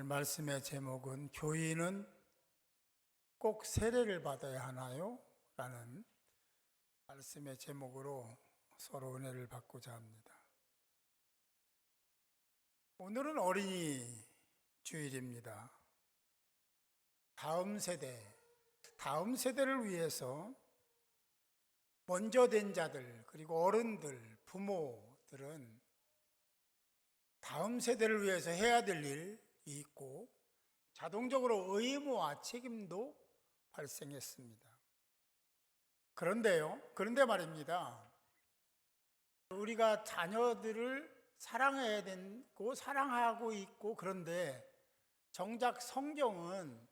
오늘 말씀의 제목은 교인은 꼭 세례를 받아야 하나요? 라는 말씀의 제목으로 서로 은혜를 받고자 합니다. 오늘은 어린이 주일입니다. 다음 세대를 위해서 먼저 된 자들, 그리고 어른들, 부모들은 다음 세대를 위해서 해야 될 일이 있고 자동적으로 의무와 책임도 발생했습니다. 그런데 말입니다. 우리가 자녀들을 사랑해야 되고 사랑하고 있고, 그런데 정작 성경은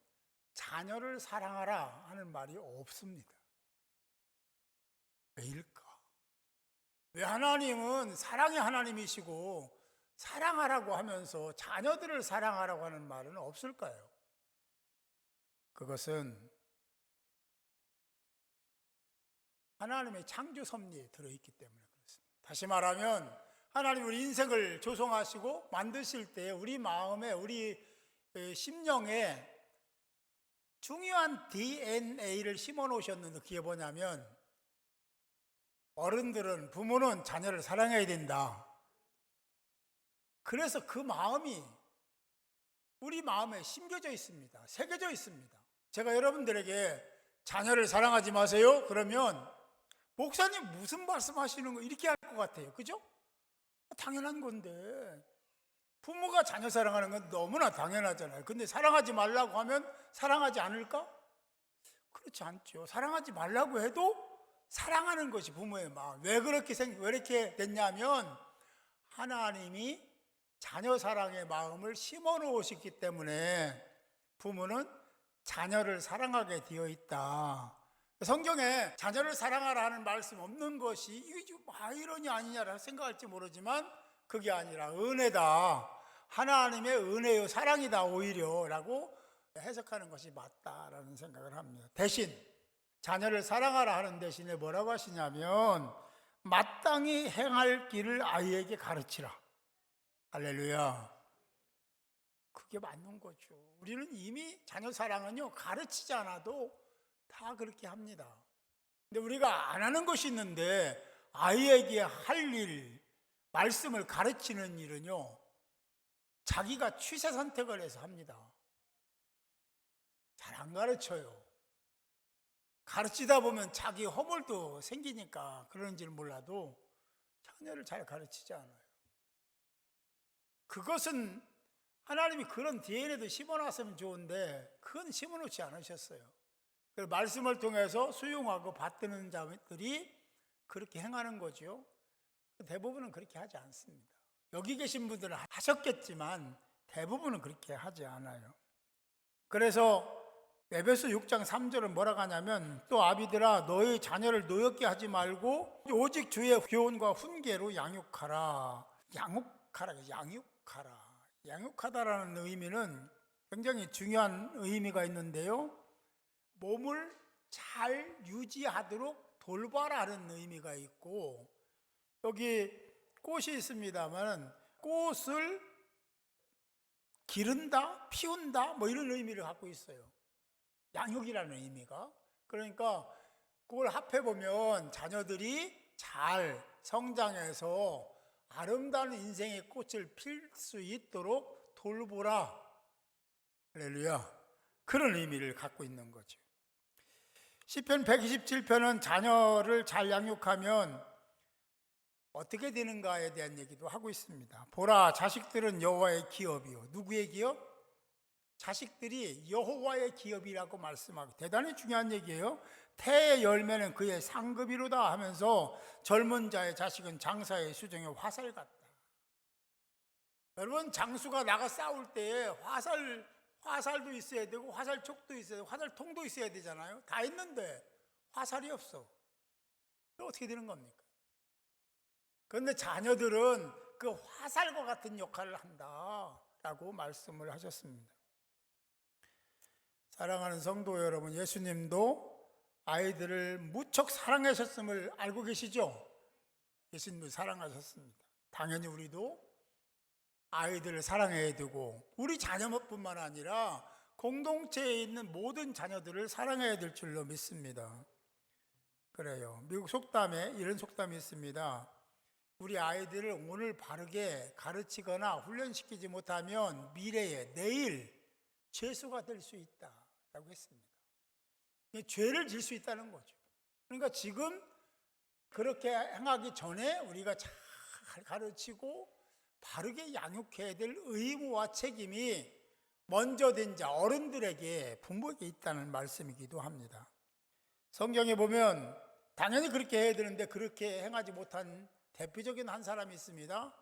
자녀를 사랑하라 하는 말이 없습니다. 왜일까? 왜 하나님은 사랑의 하나님이시고 사랑하라고 하면서 자녀들을 사랑하라고 하는 말은 없을까요? 그것은 하나님의 창조 섭리에 들어있기 때문에 그렇습니다. 다시 말하면 하나님 우리 인생을 조성하시고 만드실 때 우리 마음에, 우리 심령에 중요한 DNA를 심어 놓으셨는데, 그게 뭐냐면 어른들은, 부모는 자녀를 사랑해야 된다. 그래서 그 마음이 우리 마음에 심겨져 있습니다. 새겨져 있습니다. 제가 여러분들에게 자녀를 사랑하지 마세요 그러면 목사님 무슨 말씀하시는 거, 이렇게 할 것 같아요. 그죠? 당연한 건데, 부모가 자녀 사랑하는 건 너무나 당연하잖아요. 근데 사랑하지 말라고 하면 사랑하지 않을까? 그렇지 않죠. 사랑하지 말라고 해도 사랑하는 것이 부모의 마음. 왜 이렇게 됐냐면 하나님이 자녀 사랑의 마음을 심어 놓으셨기 때문에 부모는 자녀를 사랑하게 되어 있다. 성경에 자녀를 사랑하라 하는 말씀 없는 것이 이게 좀 아이러니 아니냐라고 생각할지 모르지만 그게 아니라 은혜다. 하나님의 은혜요 사랑이다 오히려 라고 해석하는 것이 맞다라는 생각을 합니다. 대신 자녀를 사랑하라 하는 대신에 뭐라고 하시냐면 마땅히 행할 길을 아이에게 가르치라. 할렐루야. 그게 맞는 거죠. 우리는 이미 자녀 사랑은요 가르치지 않아도 다 그렇게 합니다. 근데 우리가 안 하는 것이 있는데, 아이에게 할 일, 말씀을 가르치는 일은요 자기가 취사 선택을 해서 합니다. 잘 안 가르쳐요. 가르치다 보면 자기 허물도 생기니까 그런지는 몰라도 자녀를 잘 가르치지 않아요. 그것은 하나님이 그런 DNA도 심어놨으면 좋은데 그건 심어놓지 않으셨어요. 그 말씀을 통해서 수용하고 받드는 자들이 그렇게 행하는 거죠. 대부분은 그렇게 하지 않습니다. 여기 계신 분들은 하셨겠지만 대부분은 그렇게 하지 않아요. 그래서 에베소 6장 3절은 뭐라고 하냐면, 또 아비들아 너희 자녀를 노엽게 하지 말고 오직 주의 교훈과 훈계로 양육하라. 양육하다라는 의미는 굉장히 중요한 의미가 있는데요, 몸을 잘 유지하도록 돌봐라는 의미가 있고, 여기 꽃이 있습니다만 꽃을 기른다, 피운다, 뭐 이런 의미를 갖고 있어요. 양육이라는 의미가. 그러니까 그걸 합해보면 자녀들이 잘 성장해서 아름다운 인생의 꽃을 필 수 있도록 돌보라. 할렐루야. 그런 의미를 갖고 있는 거죠. 시편 127편은 자녀를 잘 양육하면 어떻게 되는가에 대한 얘기도 하고 있습니다. 보라, 자식들은 여호와의 기업이요. 누구의 기업? 자식들이 여호와의 기업이라고 말씀하고, 대단히 중요한 얘기예요. 태의 열매는 그의 상급이로다 하면서 젊은 자의 자식은 장사의 수정의 화살 같다. 여러분, 장수가 나가 싸울 때 화살도 있어야 되고 화살촉도 있어야 되고 화살통도 있어야 되잖아요. 다 있는데 화살이 없어. 그럼 어떻게 되는 겁니까? 그런데 자녀들은 그 화살과 같은 역할을 한다라고 말씀을 하셨습니다. 사랑하는 성도 여러분, 예수님도 아이들을 무척 사랑하셨음을 알고 계시죠? 예수님도 사랑하셨습니다. 당연히 우리도 아이들을 사랑해야 되고 우리 자녀뿐만 아니라 공동체에 있는 모든 자녀들을 사랑해야 될 줄로 믿습니다. 그래요. 미국 속담에 이런 속담이 있습니다. 우리 아이들을 오늘 바르게 가르치거나 훈련시키지 못하면 미래에 내일 죄수가 될 수 있다라고 했습니다. 죄를 질 수 있다는 거죠. 그러니까 지금 그렇게 행하기 전에 우리가 잘 가르치고 바르게 양육해야 될 의무와 책임이 먼저 된 자 어른들에게 부모에게 있다는 말씀이기도 합니다. 성경에 보면 당연히 그렇게 해야 되는데 그렇게 행하지 못한 대표적인 한 사람이 있습니다.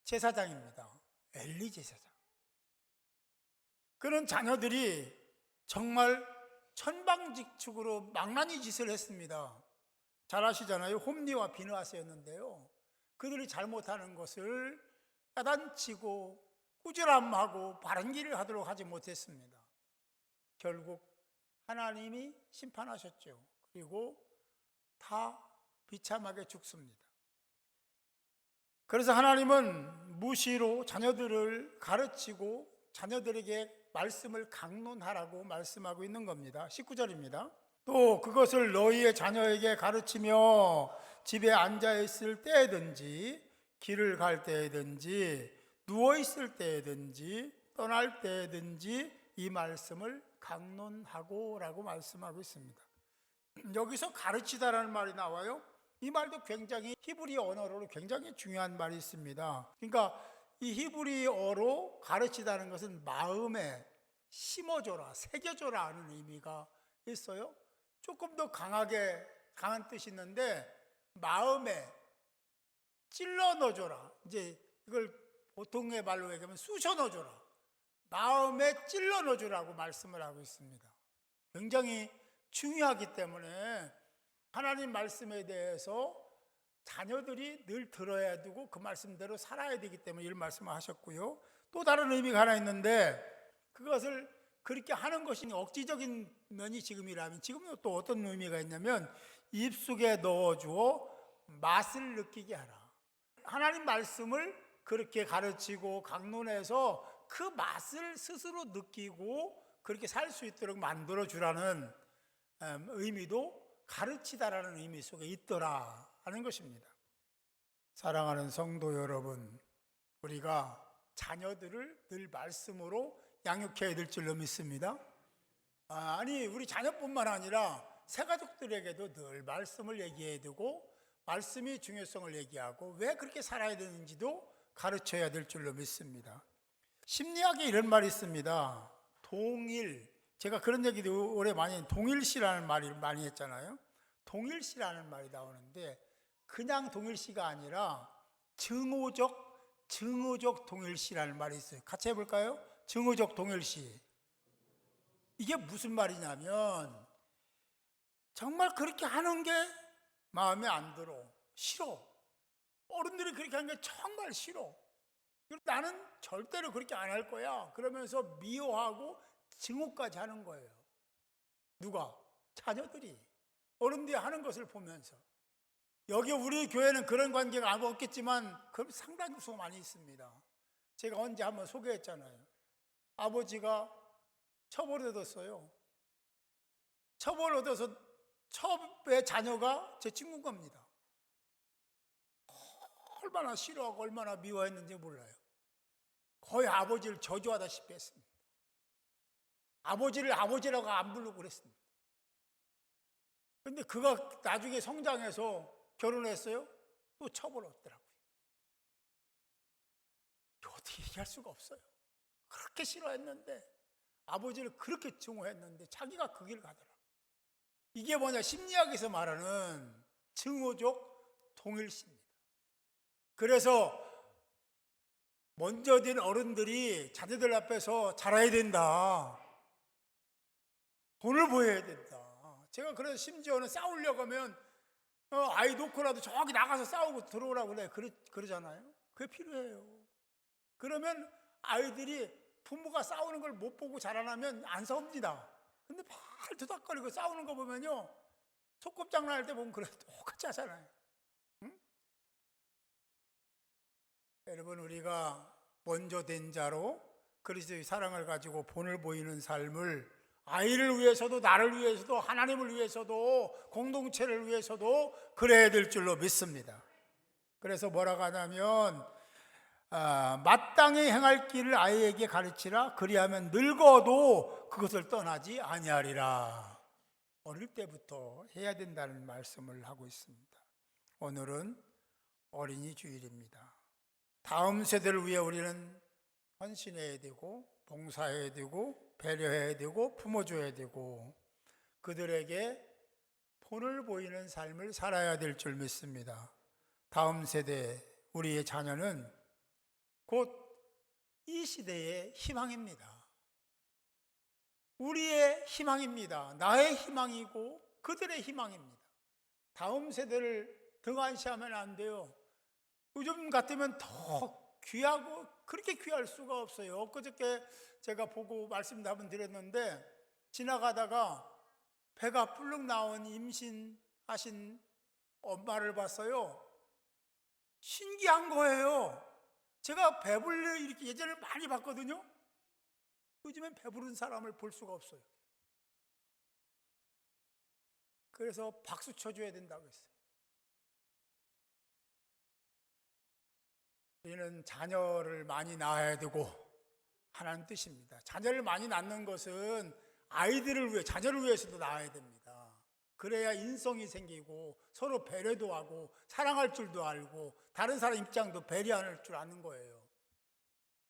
제사장입니다. 엘리 제사장. 그런 자녀들이 정말 천방지축으로 망나니 짓을 했습니다. 잘 아시잖아요. 홈리와 비느하스였는데요. 그들이 잘못하는 것을 야단치고 꾸지람하고 바른 길을 하도록 하지 못했습니다. 결국 하나님이 심판하셨죠. 그리고 다 비참하게 죽습니다. 그래서 하나님은 무시로 자녀들을 가르치고 자녀들에게 말씀을 강론하라고 말씀하고 있는 겁니다. 19절입니다. 또 그것을 너희의 자녀에게 가르치며 집에 앉아있을 때든지 길을 갈 때든지 누워있을 때든지 떠날 때든지 이 말씀을 강론하고 라고 말씀하고 있습니다. 여기서 가르치다라는 말이 나와요. 이 말도 굉장히 히브리 언어로 굉장히 중요한 말이 있습니다. 그러니까 이 히브리어로 가르치다는 것은 마음에 심어줘라, 새겨줘라 하는 의미가 있어요. 조금 더 강한 뜻이 있는데 마음에 찔러 넣어줘라. 이제 이걸 보통의 말로 얘기하면 쑤셔 넣어줘라. 마음에 찔러 넣어주라고 말씀을 하고 있습니다. 굉장히 중요하기 때문에 하나님 말씀에 대해서 자녀들이 늘 들어야 되고 그 말씀대로 살아야 되기 때문에 이런 말씀을 하셨고요. 또 다른 의미가 하나 있는데 그것을 그렇게 하는 것이 억지적인 면이 지금이라면 지금은 또 어떤 의미가 있냐면 입속에 넣어주어 맛을 느끼게 하라. 하나님 말씀을 그렇게 가르치고 강론해서 그 맛을 스스로 느끼고 그렇게 살 수 있도록 만들어주라는 의미도 가르치다라는 의미 속에 있더라 하는 것입니다. 사랑하는 성도 여러분, 우리가 자녀들을 늘 말씀으로 양육해야 될 줄로 믿습니다. 아니 우리 자녀뿐만 아니라 새가족들에게도 늘 말씀을 얘기해야 되고 말씀의 중요성을 얘기하고 왜 그렇게 살아야 되는지도 가르쳐야 될 줄로 믿습니다. 심리학에 이런 말이 있습니다. 제가 그런 얘기도 오래 많이 동일시라는 말을 많이 했잖아요. 동일시라는 말이 나오는데 그냥 동일시가 아니라 증오적 동일시라는 말이 있어요. 같이 해볼까요? 증오적 동일시. 이게 무슨 말이냐면 정말 그렇게 하는 게 마음에 안 들어. 싫어. 어른들이 그렇게 하는 게 정말 싫어. 나는 절대로 그렇게 안 할 거야. 그러면서 미워하고 증오까지 하는 거예요. 누가? 자녀들이. 어른들이 하는 것을 보면서. 여기 우리 교회는 그런 관계가 없겠지만 그럼 상당히 많이 있습니다. 제가 언제 한번 소개했잖아요. 아버지가 처벌을 얻었어요. 처벌을 얻어서 처음에 자녀가 제 친구인 겁니다. 얼마나 싫어하고 얼마나 미워했는지 몰라요. 거의 아버지를 저주하다시피 했습니다. 아버지를 아버지라고 안 부르고 그랬습니다. 그런데 그가 나중에 성장해서 결혼했어요. 또 처벌을 얻더라고요. 어떻게 얘기할 수가 없어요. 그렇게 싫어했는데 아버지를 그렇게 증오했는데 자기가 그 길을 가더라. 이게 뭐냐? 심리학에서 말하는 증오적 동일시입니다. 그래서 먼저 된 어른들이 자녀들 앞에서 잘해야 된다. 돈을 보여야 된다. 제가 그래서 심지어는 싸우려고 하면 아이 놓고라도 저기 나가서 싸우고 들어오라고 그러잖아요. 그게 필요해요. 그러면 아이들이 부모가 싸우는 걸 못 보고 자라나면 안 싸웁니다. 근데 발 토닥거리고 싸우는 거 보면요, 소꿉장난 할 때 보면 그래 똑같이 하잖아요. 응? 여러분, 우리가 먼저 된 자로 그리스도의 사랑을 가지고 본을 보이는 삶을 아이를 위해서도 나를 위해서도 하나님을 위해서도 공동체를 위해서도 그래야 될 줄로 믿습니다. 그래서 뭐라고 하냐면 마땅히 행할 길을 아이에게 가르치라. 그리하면 늙어도 그것을 떠나지 아니하리라. 어릴 때부터 해야 된다는 말씀을 하고 있습니다. 오늘은 어린이 주일입니다. 다음 세대를 위해 우리는 헌신해야 되고 봉사해야 되고 배려해야 되고 품어줘야 되고 그들에게 본을 보이는 삶을 살아야 될 줄 믿습니다. 다음 세대 우리의 자녀는 곧 이 시대의 희망입니다. 우리의 희망입니다. 나의 희망이고 그들의 희망입니다. 다음 세대를 등한시하면 안 돼요. 요즘 같으면 더 귀하고 그렇게 귀할 수가 없어요. 엊그저께 제가 보고 말씀도 한번 드렸는데 지나가다가 배가 불룩 나온 임신하신 엄마를 봤어요. 신기한 거예요. 제가 배불러 이렇게 예전에 많이 봤거든요. 요즘엔 배부른 사람을 볼 수가 없어요. 그래서 박수 쳐줘야 된다고 했어요. 우리는 자녀를 많이 낳아야 되고 하나는 뜻입니다. 자녀를 많이 낳는 것은 아이들을 위해, 자녀를 위해서도 낳아야 됩니다. 그래야 인성이 생기고 서로 배려도 하고 사랑할 줄도 알고 다른 사람 입장도 배려할 줄 아는 거예요.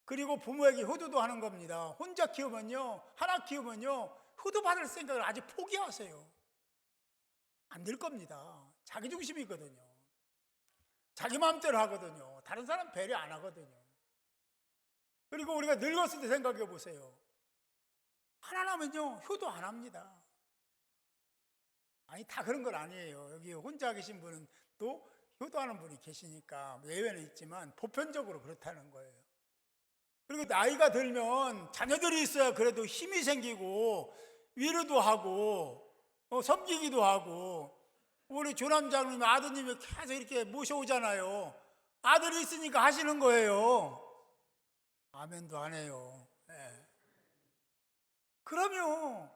그리고 부모에게 효도도 하는 겁니다. 혼자 키우면요, 하나 키우면요, 효도 받을 생각을 아직 포기하세요. 안 될 겁니다. 자기 중심이거든요. 자기 마음대로 하거든요. 다른 사람 배려 안 하거든요. 그리고 우리가 늙었을 때 생각해 보세요. 하나 나면요, 효도 안 합니다. 아니, 다 그런 건 아니에요. 여기 혼자 계신 분은 또 효도하는 분이 계시니까 예외는 있지만 보편적으로 그렇다는 거예요. 그리고 나이가 들면 자녀들이 있어야 그래도 힘이 생기고 위로도 하고 섬기기도 하고 우리 조남장님 아드님이 계속 이렇게 모셔오잖아요. 아들이 있으니까 하시는 거예요. 아멘도 안 해요. 네. 그러면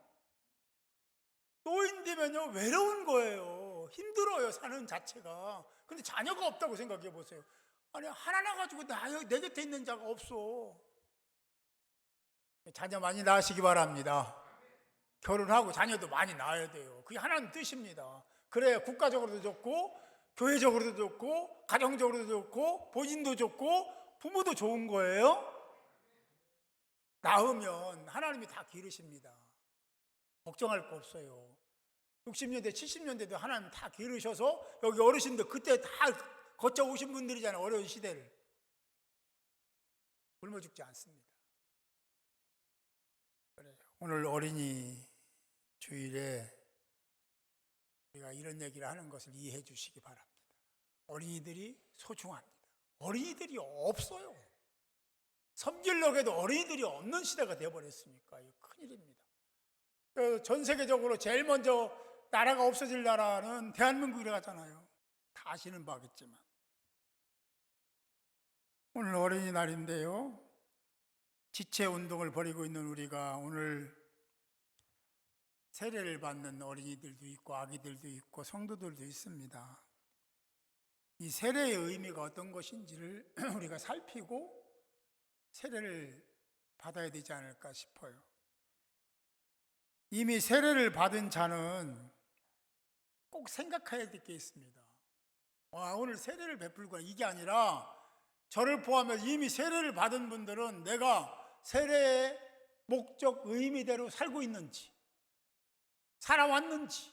노인 되면요 외로운 거예요. 힘들어요, 사는 자체가. 근데 자녀가 없다고 생각해 보세요. 아니, 하나 나가지고 내 곁에 있는 자가 없어. 자녀 많이 낳으시기 바랍니다. 결혼하고 자녀도 많이 낳아야 돼요. 그게 하나님 뜻입니다. 그래야 국가적으로도 좋고 교회적으로도 좋고 가정적으로도 좋고 본인도 좋고 부모도 좋은 거예요. 낳으면 하나님이 다 기르십니다. 걱정할 거 없어요. 60년대 70년대도 하나님 다 기르셔서 여기 어르신들 그때 다 거쳐 오신 분들이잖아요. 어려운 시대를 굶어 죽지 않습니다. 그래요. 오늘 어린이 주일에 우리가 이런 얘기를 하는 것을 이해해 주시기 바랍니다. 어린이들이 소중합니다. 어린이들이 없어요. 섬기려고 해도 어린이들이 없는 시대가 되어버렸으니까 이거 큰일입니다. 전 세계적으로 제일 먼저 나라가 없어질 나라는 대한민국이라잖아요. 다 아시는 바겠지만 오늘 어린이날인데요, 지체운동을 벌이고 있는 우리가 오늘 세례를 받는 어린이들도 있고 아기들도 있고 성도들도 있습니다. 이 세례의 의미가 어떤 것인지를 우리가 살피고 세례를 받아야 되지 않을까 싶어요. 이미 세례를 받은 자는 꼭 생각해야 될 게 있습니다. 오늘 세례를 베풀고 이게 아니라 저를 포함해서 이미 세례를 받은 분들은 내가 세례의 목적 의미대로 살고 있는지 살아왔는지를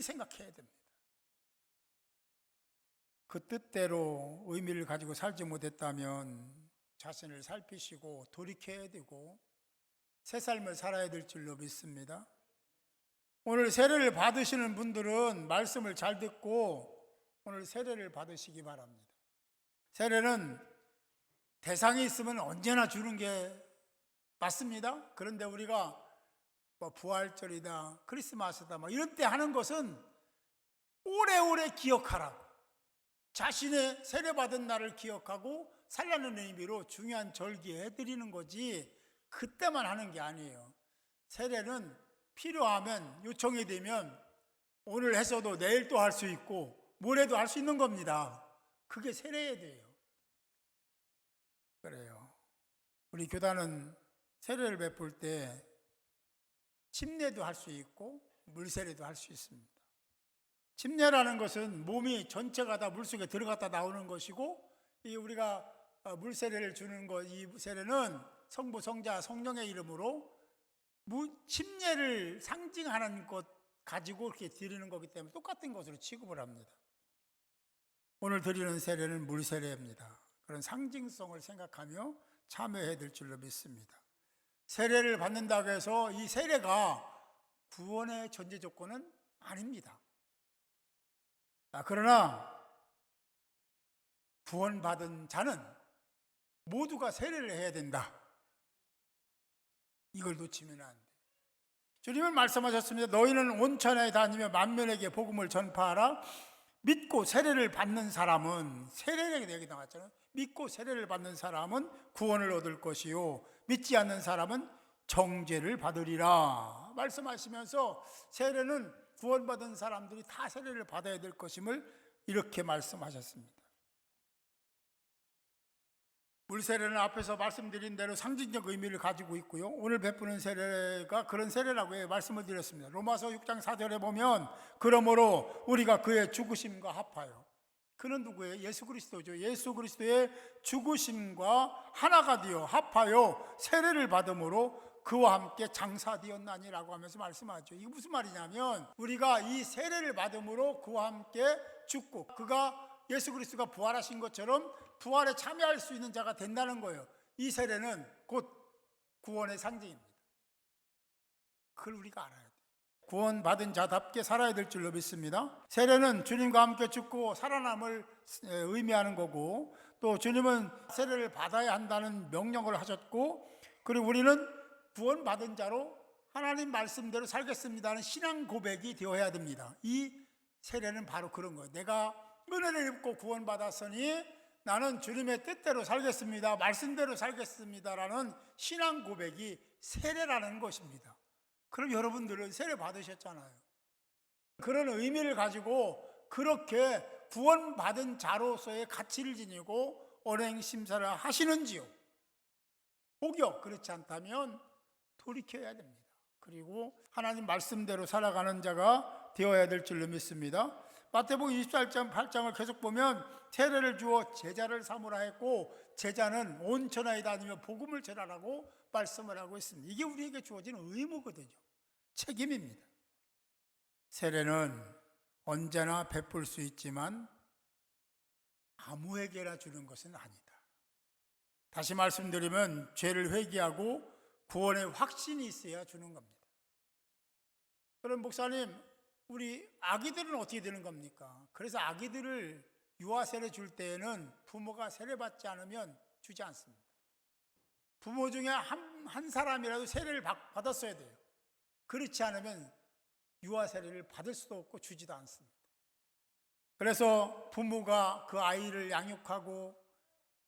생각해야 됩니다. 그 뜻대로 의미를 가지고 살지 못했다면 자신을 살피시고 돌이켜야 되고 새 삶을 살아야 될 줄로 믿습니다. 오늘 세례를 받으시는 분들은 말씀을 잘 듣고 오늘 세례를 받으시기 바랍니다. 세례는 대상이 있으면 언제나 주는 게 맞습니다. 그런데 우리가 부활절이다, 크리스마스다 이런 때 하는 것은 오래오래 기억하라고, 자신의 세례받은 날을 기억하고 살라는 의미로 중요한 절기에 해드리는 거지 그때만 하는 게 아니에요. 세례는 필요하면 요청이 되면 오늘 했어도 내일 또 할 수 있고 모레도 할 수 있는 겁니다. 그게 세례에 돼요. 그래요. 우리 교단은 세례를 베풀 때 침례도 할 수 있고 물세례도 할 수 있습니다. 침례라는 것은 몸이 전체가 다 물속에 들어갔다 나오는 것이고, 이 우리가 물세례를 주는 것, 이 세례는 성부, 성자, 성령의 이름으로 침례를 상징하는 것 가지고 이렇게 드리는 거기 때문에 똑같은 것으로 취급을 합니다. 오늘 드리는 세례는 물세례입니다. 그런 상징성을 생각하며 참여해야 될 줄로 믿습니다. 세례를 받는다고 해서 이 세례가 구원의 전제 조건은 아닙니다. 그러나 구원받은 자는 모두가 세례를 해야 된다. 이걸 놓치면 안 돼. 주님은 말씀하셨습니다. 너희는 온 천하에 다니며 만민에게 복음을 전파하라. 믿고 세례를 받는 사람은, 세례를 얘기 나왔잖아요. 믿고 세례를 받는 사람은 구원을 얻을 것이요 믿지 않는 사람은 정죄를 받으리라 말씀하시면서 세례는 구원받은 사람들이 다 세례를 받아야 될 것임을 이렇게 말씀하셨습니다. 물세례는 앞에서 말씀드린 대로 상징적 의미를 가지고 있고요. 오늘 베푸는 세례가 그런 세례라고 말씀을 드렸습니다. 로마서 6장 4절에 보면 그러므로 우리가 그의 죽으심과 합하여, 그는 누구예요? 예수 그리스도죠. 예수 그리스도의 죽으심과 하나가 되어 합하여 세례를 받음으로 그와 함께 장사되었나니라고 하면서 말씀하죠. 이게 무슨 말이냐면 우리가 이 세례를 받음으로 그와 함께 죽고 그가 예수 그리스도가 부활하신 것처럼 부활에 참여할 수 있는 자가 된다는 거예요. 이 세례는 곧 구원의 상징입니다. 그걸 우리가 알아야 돼요. 구원받은 자답게 살아야 될 줄로 믿습니다. 세례는 주님과 함께 죽고 살아남을 의미하는 거고, 또 주님은 세례를 받아야 한다는 명령을 하셨고, 그리고 우리는 구원받은 자로 하나님 말씀대로 살겠습니다는 신앙 고백이 되어야 됩니다. 이 세례는 바로 그런 거예요. 내가 은혜를 입고 구원받았으니 나는 주님의 뜻대로 살겠습니다, 말씀대로 살겠습니다라는 신앙 고백이 세례라는 것입니다. 그럼 여러분들은 세례 받으셨잖아요. 그런 의미를 가지고 그렇게 구원받은 자로서의 가치를 지니고 언행 심사를 하시는지요? 혹여 그렇지 않다면 돌이켜야 됩니다. 그리고 하나님 말씀대로 살아가는 자가 되어야 될 줄로 믿습니다. 마태복음 28장 8장을 계속 보면 세례를 주어 제자를 삼으라 했고, 제자는 온 천하에 다니며 복음을 전하라고 말씀을 하고 있습니다. 이게 우리에게 주어진 의무거든요. 책임입니다. 세례는 언제나 베풀 수 있지만 아무에게나 주는 것은 아니다. 다시 말씀드리면 죄를 회개하고 구원의 확신이 있어야 주는 겁니다. 그럼 목사님, 우리 아기들은 어떻게 되는 겁니까? 그래서 아기들을 유아 세례 줄 때에는 부모가 세례 받지 않으면 주지 않습니다. 부모 중에 한 사람이라도 세례를 받았어야 돼요. 그렇지 않으면 유아 세례를 받을 수도 없고 주지도 않습니다. 그래서 부모가 그 아이를 양육하고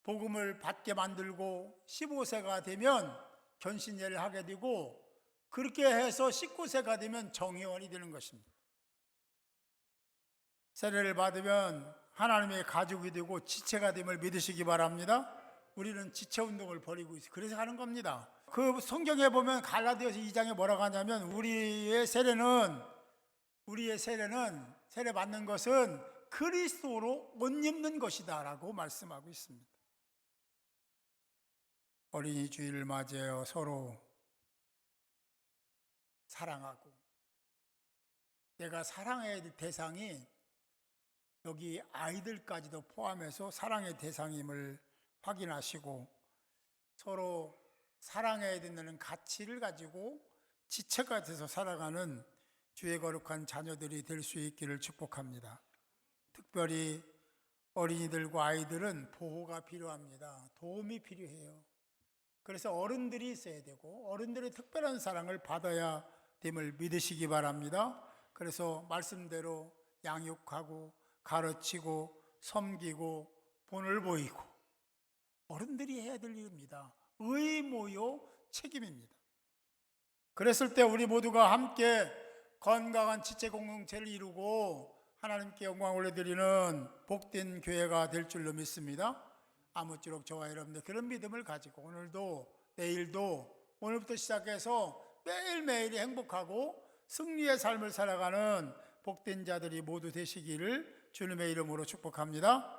복음을 받게 만들고 15세가 되면 견신예를 하게 되고, 그렇게 해서 19세가 되면 정회원이 되는 것입니다. 세례를 받으면 하나님의 가족이 되고 지체가 됨을 믿으시기 바랍니다. 우리는 지체 운동을 벌이고 있어요. 그래서 하는 겁니다. 그 성경에 보면 갈라디아서 2장에 뭐라고 하냐면 우리의 세례는 세례 받는 것은 그리스도로 옷 입는 것이다 라고 말씀하고 있습니다. 어린이 주일을 맞이하여 서로 사랑하고, 내가 사랑해야 될 대상이 여기 아이들까지도 포함해서 사랑의 대상임을 확인하시고 서로 사랑해야 된다는 가치를 가지고 지체가 돼서 살아가는 주의 거룩한 자녀들이 될 수 있기를 축복합니다. 특별히 어린이들과 아이들은 보호가 필요합니다. 도움이 필요해요. 그래서 어른들이 있어야 되고 어른들의 특별한 사랑을 받아야 됨을 믿으시기 바랍니다. 그래서 말씀대로 양육하고 가르치고 섬기고 본을 보이고 여러분들이 해야 될 일입니다. 의무요 책임입니다. 그랬을 때 우리 모두가 함께 건강한 지체 공동체를 이루고 하나님께 영광 올려드리는 복된 교회가 될 줄로 믿습니다. 아무쪼록 저와 여러분들 그런 믿음을 가지고 오늘도 내일도 오늘부터 시작해서 매일매일이 행복하고 승리의 삶을 살아가는 복된 자들이 모두 되시기를 주님의 이름으로 축복합니다.